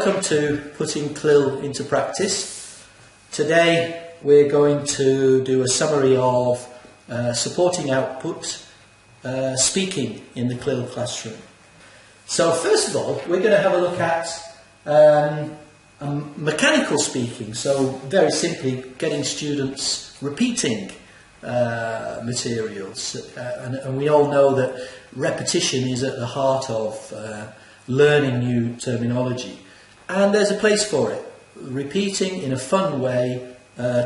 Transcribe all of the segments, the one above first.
Welcome to Putting CLIL into Practice. Today we're going to do a summary of supporting output, speaking in the CLIL classroom. So first of all, we're going to have a look at mechanical speaking, so very simply getting students repeating materials, and we all know that repetition is at the heart of learning new terminology, and there's a place for it, repeating in a fun way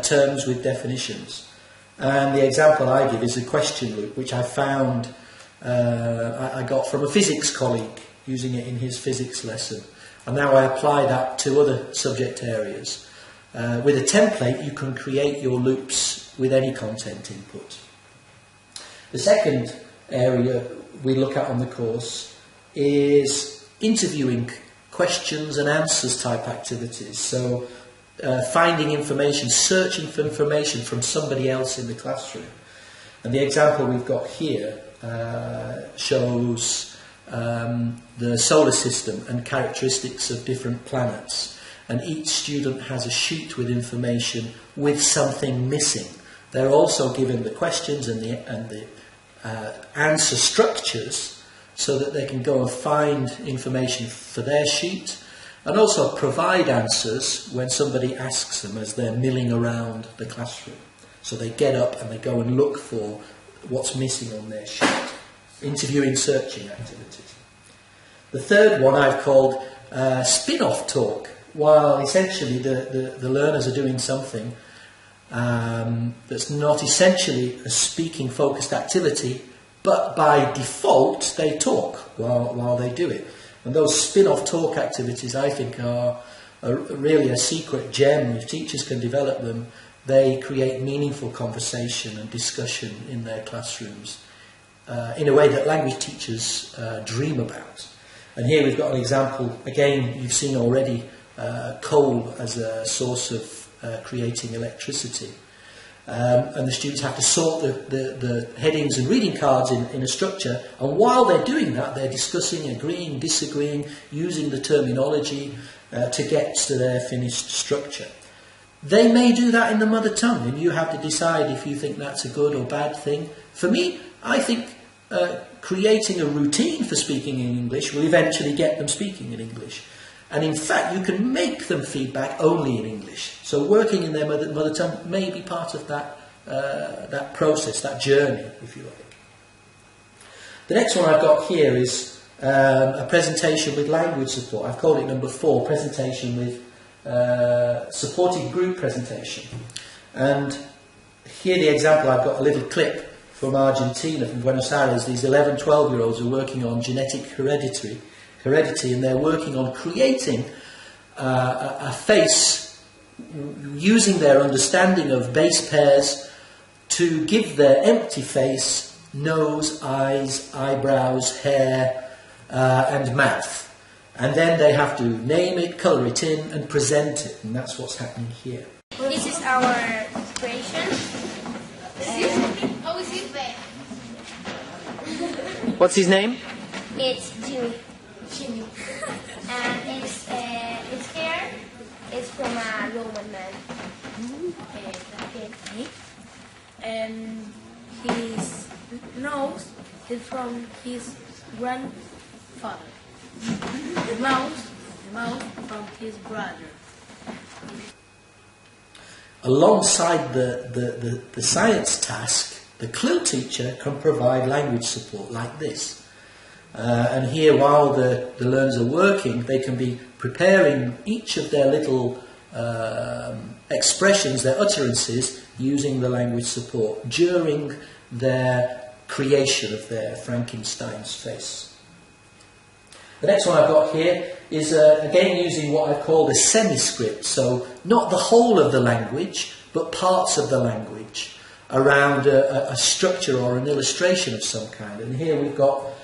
terms with definitions. And the example I give is a question loop, which I found I got from a physics colleague using it in his physics lesson, and now I apply that to other subject areas. With a template you can create your loops with any content input. The second area we look at on the course is interviewing, questions and answers type activities. So finding information, searching for information from somebody else in the classroom. And the example we've got here shows the solar system and characteristics of different planets. And each student has a sheet with information with something missing. They're also given the questions and the answer structures so that they can go and find information for their sheet, and also provide answers when somebody asks them as they're milling around the classroom. So they get up and they go and look for what's missing on their sheet. Interviewing, searching activities. The third one I've called spin-off talk. While essentially the learners are doing something that's not essentially a speaking focused activity, but by default they talk while they do it. And those spin-off talk activities, I think, are really a secret gem. If teachers can develop them, they create meaningful conversation and discussion in their classrooms in a way that language teachers dream about. And here we've got an example, again, you've seen already, coal as a source of creating electricity. And the students have to sort the headings and reading cards in a structure, and while they're doing that they're discussing, agreeing, disagreeing, using the terminology to get to their finished structure. They may do that in the mother tongue, and you have to decide if you think that's a good or bad thing. For me, I think creating a routine for speaking in English will eventually get them speaking in English. And in fact, you can make them feedback only in English. So working in their mother tongue may be part of that process, that journey, if you like. The next one I've got here is a presentation with language support. I've called it number 4, presentation with supported group presentation. And here the example, I've got a little clip from Argentina, from Buenos Aires. These 11, 12-year-olds are working on genetic heredity, and they're working on creating a face using their understanding of base pairs to give their empty face nose, eyes, eyebrows, hair and mouth. And then they have to name it, colour it in and present it, and that's what's happening here. This is our creation. How is it? What's his name? It's Jimmy. And its hair is from a Roman man. And his nose is from his grandfather. The mouth from his brother. Alongside the science task, the CLIL teacher can provide language support like this. And here, while the learners are working, they can be preparing each of their little expressions, their utterances, using the language support during their creation of their Frankenstein's face. The next one I've got here is again using what I've called a semi-script, so not the whole of the language, but parts of the language around a structure or an illustration of some kind. And here we've got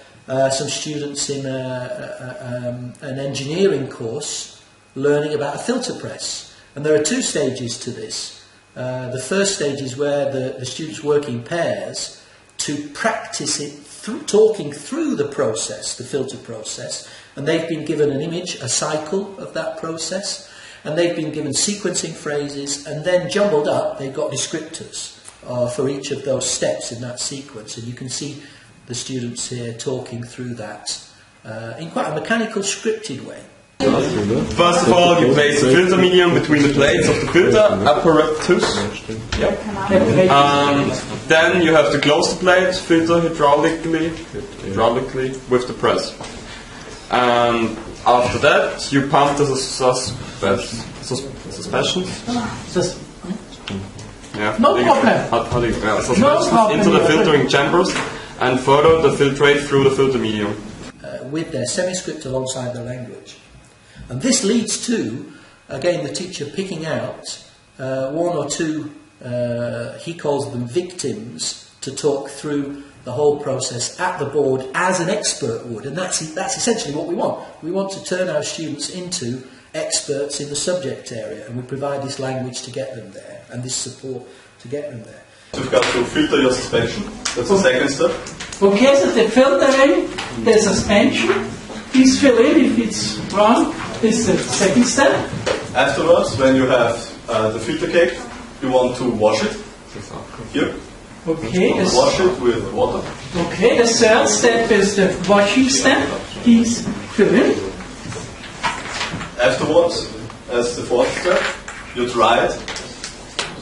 some students in an engineering course learning about a filter press. And there are 2 stages to this. The first stage is where the students work in pairs to practice it talking through the process, the filter process, And they've been given an image, a cycle of that process, and they've been given sequencing phrases, and then jumbled up they've got descriptors for each of those steps in that sequence. And you can see the students here talking through that in quite a mechanical, scripted way. First of all, you place the filter medium between the plates of the filter apparatus. Yep. Then you have to close the plate, filter hydraulically with the press. And after that, you pump the suspensions. Yeah. No problem. Suspensions into the filtering chambers and further the filtrate through the filter medium. With their semi-script alongside the language. And this leads to, again, the teacher picking out one or two, he calls them victims, to talk through the whole process at the board as an expert would. And that's essentially what we want. We want to turn our students into experts in the subject area, and we provide this language to get them there, and this support to get them there. You've got to filter your suspension. That's the second step. Okay, so the filtering, the suspension, please fill in if it's wrong. This is the second step. Afterwards, when you have the filter cake, you want to wash it. Here. Okay. Wash it with water. Okay, the third step is the washing step. Please fill in. Afterwards, as the fourth step, you dry it.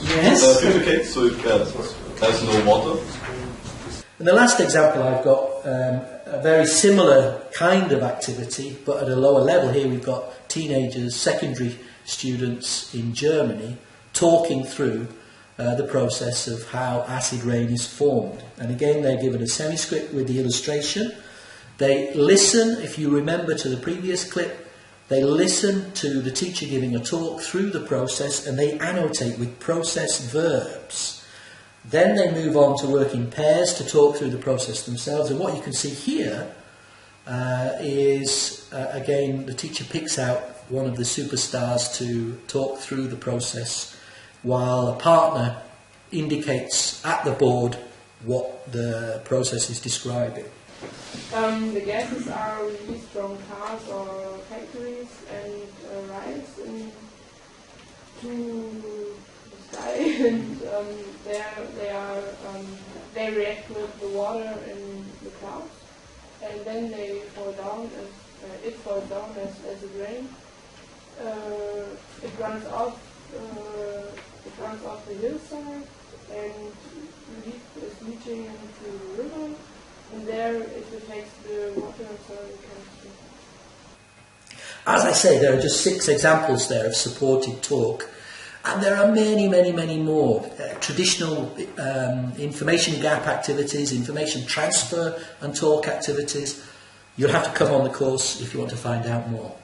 Yes. The filter cake, so it has no water. And the last example I've got, a very similar kind of activity, but at a lower level. Here we've got teenagers, secondary students in Germany, talking through the process of how acid rain is formed. And again, they're given a semi-script with the illustration. They listen, if you remember to the previous clip, they listen to the teacher giving a talk through the process, and they annotate with process verbs. Then they move on to work in pairs to talk through the process themselves. And what you can see here is, again, the teacher picks out one of the superstars to talk through the process, while a partner indicates at the board what the process is describing. The gases are released from cars or factories and rise into the sky, and they react with the water in the clouds, and then they fall down as it it rains. It runs off the hillside, and is leaching into the river, and there it affects the water so it can swim. As I say, there are just 6 examples there of supported talk, and there are many, many, many more. Traditional information gap activities, information transfer and talk activities. You'll have to come on the course if you want to find out more.